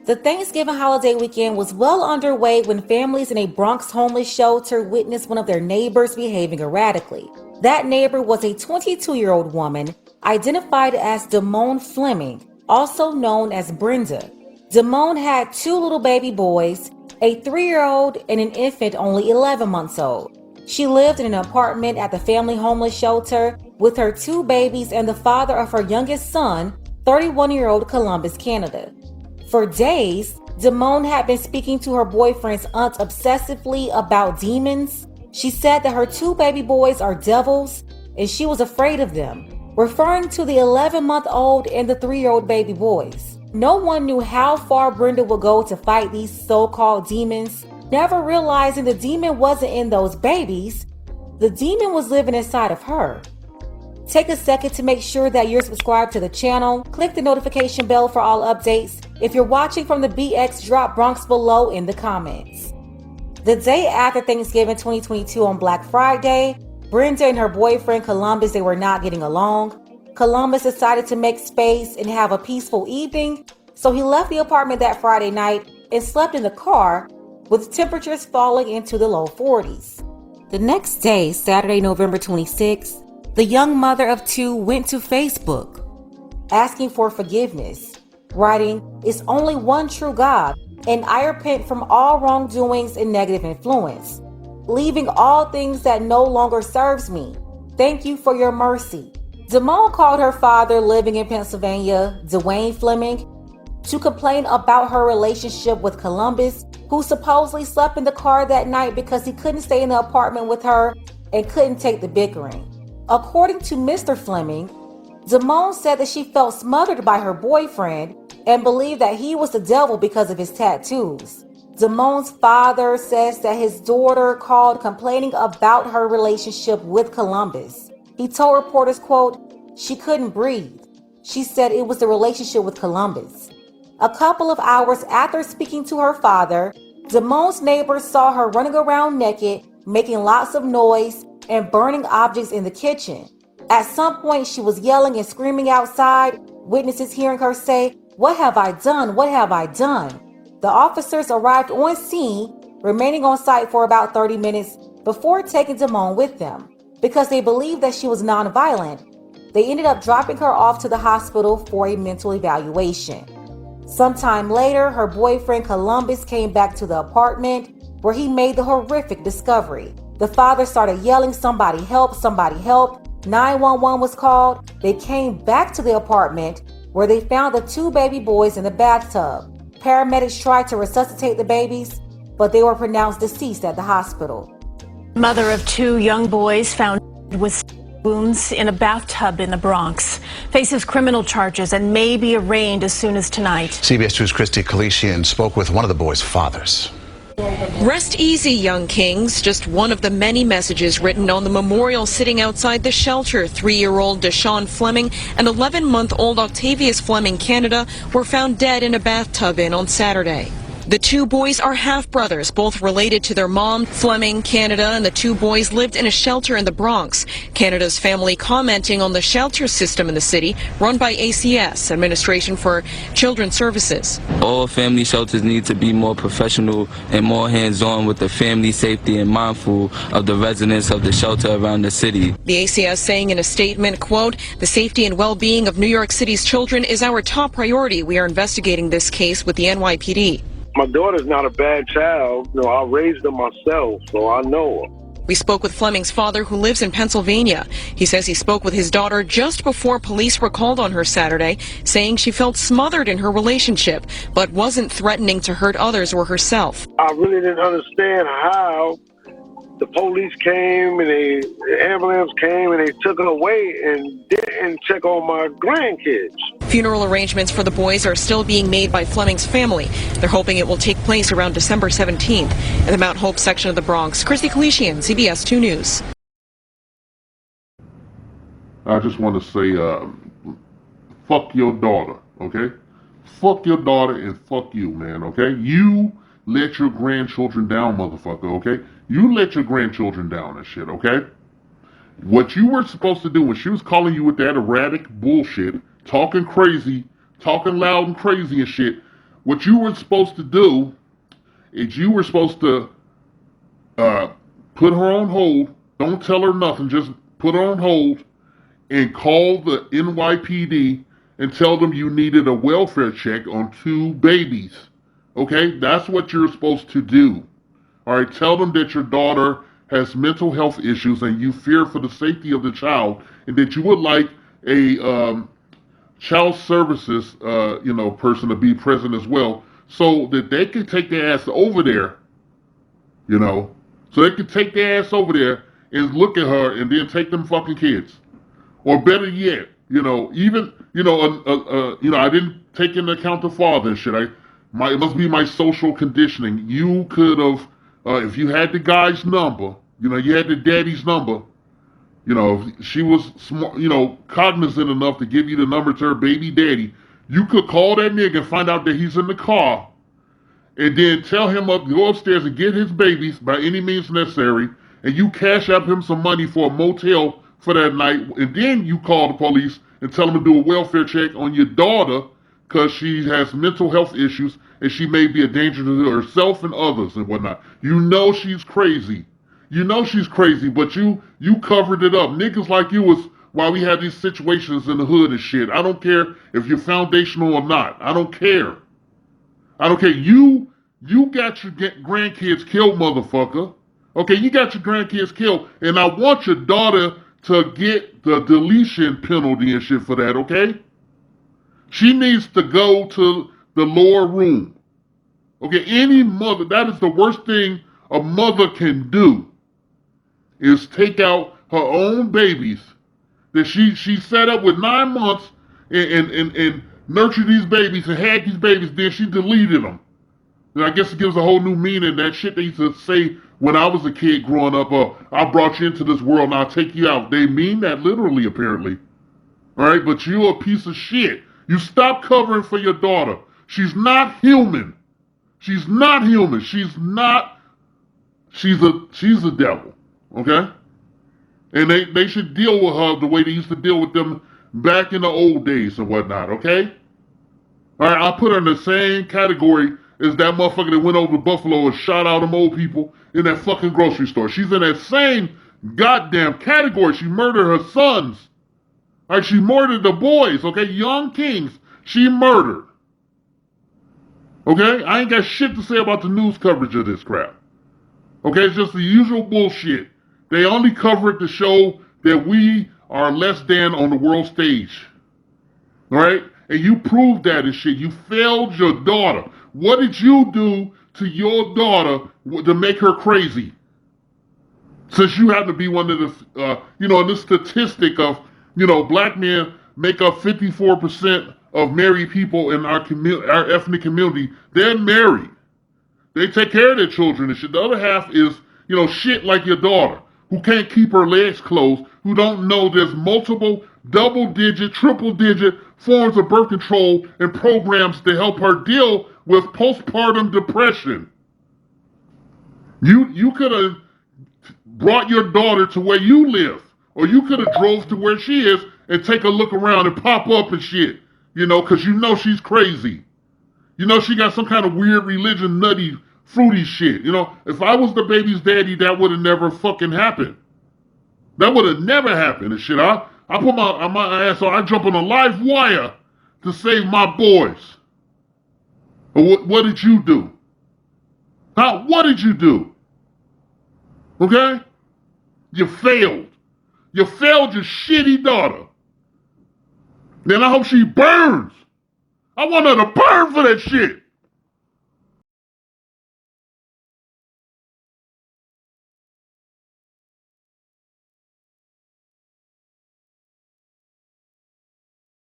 The Thanksgiving holiday weekend was well underway when families in a Bronx homeless shelter witnessed one of their neighbors behaving erratically. That neighbor was a 22-year-old woman identified as Damone Fleming, also known as Brenda. Damone had two little baby boys, a 3-year-old and an infant only 11 months old. She lived in an apartment at the family homeless shelter with her two babies and the father of her youngest son, 31-year-old Columbus, Canada. For days, Damone had been speaking to her boyfriend's aunt obsessively about demons. She said that her two baby boys are devils and she was afraid of them, referring to the 11-month-old and the 3-year-old baby boys. No one knew how far Brenda would go to fight these so-called demons, never realizing the demon wasn't in those babies. The demon was living inside of her. Take a second to make sure that you're subscribed to the channel. Click the notification bell for all updates. If you're watching from the BX, drop Bronx below in the comments. The day after Thanksgiving 2022 on Black Friday, Brenda and her boyfriend Columbus, they were not getting along. Columbus decided to make space and have a peaceful evening, so he left the apartment that Friday night and slept in the car, with temperatures falling into the low 40s. The next day, Saturday, November 26th, the young mother of two went to Facebook, asking for forgiveness, writing, "It's only one true God, and I repent from all wrongdoings and negative influence, leaving all things that no longer serves me. Thank you for your mercy." Damone called her father, living in Pennsylvania, Dwayne Fleming, to complain about her relationship with Columbus, who supposedly slept in the car that night because he couldn't stay in the apartment with her and couldn't take the bickering. According to Mr. Fleming, Damone said that she felt smothered by her boyfriend and believed that he was the devil because of his tattoos. Damone's father says that his daughter called complaining about her relationship with Columbus. He told reporters, quote, "She couldn't breathe. She said it was the relationship with Columbus." A couple of hours after speaking to her father, Damone's neighbors saw her running around naked, making lots of noise, and burning objects in the kitchen. At some point, she was yelling and screaming outside, witnesses hearing her say, "What have I done? What have I done?" The officers arrived on scene, remaining on site for about 30 minutes before taking Damone with them. Because they believed that she was nonviolent, they ended up dropping her off to the hospital for a mental evaluation. Sometime later, her boyfriend Columbus came back to the apartment where he made the horrific discovery. The father started yelling, "Somebody help, somebody help." 911 was called. They came back to the apartment where they found the two baby boys in the bathtub. Paramedics tried to resuscitate the babies, but they were pronounced deceased at the hospital. Mother of two young boys found with wounds in a bathtub in the Bronx faces criminal charges and may be arraigned as soon as tonight. CBS 2's Christy Kalishian spoke with one of the boys' fathers. Rest easy, young kings. Just one of the many messages written on the memorial sitting outside the shelter. 3-year-old Deshaun Fleming and 11-month-old Octavius Fleming, Canada, were found dead in a bathtub on Saturday. The two boys are half-brothers, both related to their mom, Fleming, Canada, and the two boys lived in a shelter in the Bronx. Canada's family commenting on the shelter system in the city, run by ACS, Administration for Children's Services. All family shelters need to be more professional and more hands-on with the family safety and mindful of the residents of the shelter around the city. The ACS saying in a statement, quote, "The safety and well-being of New York City's children is our top priority. We are investigating this case with the NYPD. My daughter's not a bad child. I raised her myself, so I know her. We spoke with Fleming's father, who lives in Pennsylvania. He says he spoke with his daughter just before police were called on her Saturday, saying she felt smothered in her relationship, but wasn't threatening to hurt others or herself. I really didn't understand how the police came and the ambulance came and they took her away and didn't check on my grandkids. Funeral arrangements for the boys are still being made by Fleming's family. They're hoping it will take place around December 17th in the Mount Hope section of the Bronx. Christy Kalishian, CBS 2 News. I just want to say, fuck your daughter, okay? Fuck your daughter and fuck you, man, okay? You let your grandchildren down, motherfucker, okay? You let your grandchildren down and shit, okay? What you were supposed to do when she was calling you with that erratic bullshit, talking crazy, talking loud and crazy and shit, what you were supposed to do is you were supposed to put her on hold. Don't tell her nothing. Just put her on hold and call the NYPD and tell them you needed a welfare check on 2 babies. Okay? That's what you're supposed to do. All right? Tell them that your daughter has mental health issues and you fear for the safety of the child and that you would like a child services person to be present as well so that they can take their ass over there, so they can take their ass over there and look at her and then take them fucking kids. Or better yet, I didn't take into account the father and shit. It must be my social conditioning. You could have, if you had the guy's number, you had the daddy's number, if she was smart, cognizant enough to give you the number to her baby daddy, you could call that nigga and find out that he's in the car and then tell him go upstairs and get his babies by any means necessary, and you cash up him some money for a motel for that night, and then you call the police and tell them to do a welfare check on your daughter because she has mental health issues and she may be a danger to herself and others and whatnot. She's crazy. She's crazy, but you covered it up. Niggas like you was why we had these situations in the hood and shit. I don't care if you're foundational or not. I don't care. You got your grandkids killed, motherfucker. Okay, you got your grandkids killed, and I want your daughter to get the deletion penalty and shit for that, okay? She needs to go to the lower room. Okay, any mother, that is the worst thing a mother can do, is take out her own babies that she set up with 9 months and nurtured these babies and had these babies, then she deleted them. And I guess it gives a whole new meaning. That shit they used to say when I was a kid growing up, I brought you into this world and I'll take you out. They mean that literally, apparently. Alright, but you're a piece of shit. You stop covering for your daughter. She's not human. She's not human. She's a devil. Okay? And they should deal with her the way they used to deal with them back in the old days and whatnot, okay? Alright, I'll put her in the same category as that motherfucker that went over to Buffalo and shot out them old people in that fucking grocery store. She's in that same goddamn category. She murdered her sons. Alright, she murdered the boys, okay? Young kings, she murdered. Okay? I ain't got shit to say about the news coverage of this crap. Okay, it's just the usual bullshit. They only cover it to show that we are less than on the world stage. Alright? And you proved that and shit. You failed your daughter. What did you do to your daughter to make her crazy? Since you happen to be one of the, this statistic of, black men make up 54% of married people in our ethnic community. They're married. They take care of their children and shit. The other half is, shit like your daughter, who can't keep her legs closed, who don't know there's multiple double-digit, triple-digit forms of birth control and programs to help her deal with postpartum depression. You could have brought your daughter to where you live, or you could have drove to where she is and take a look around and pop up and shit, because she's crazy. She got some kind of weird religion, nutty, fruity shit. If I was the baby's daddy, that would have never fucking happened. That would have never happened and shit. I put my ass on, I jump on a live wire to save my boys. What did you do? What did you do? Okay? You failed. You failed your shitty daughter. Then I hope she burns. I want her to burn for that shit.